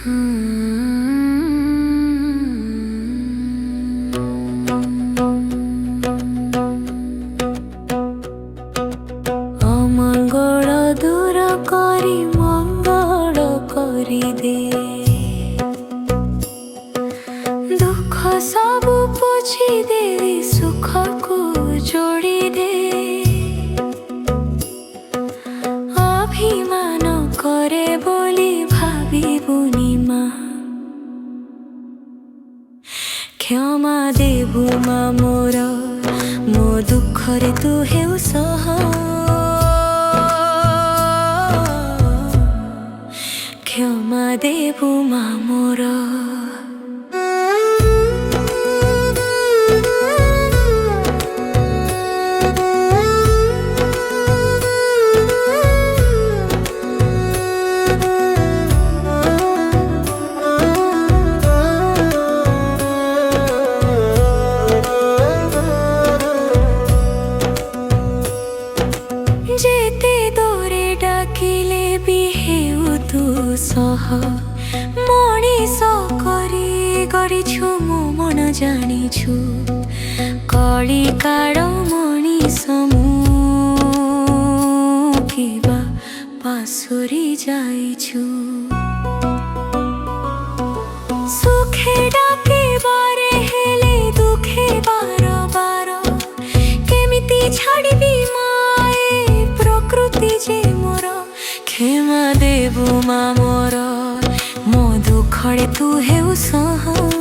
अमंगल दूर करी मंगल करी दे, दुख सब पोछी दे, सुख को जोड़ी दे। अभिमान करे बोली भाविबुनी मा, क्षमा देबु मा मोर, मो दुखरे तू हेउ सह। क्षमा देबु मा मोर। जेते दोरे डाकिले भी हेउ तू सह, मणिष करी गरिछु मो मन जानिछु, कली काड मणिष मु किबा पासुरी जाइछु। सुखे डाके बारे हेले दुखे बार बार, केमिति छाड़िबी माए प्रकृति जे मोर। क्षमा देबु मा मोर, मो दुखरे तू हेउ सह।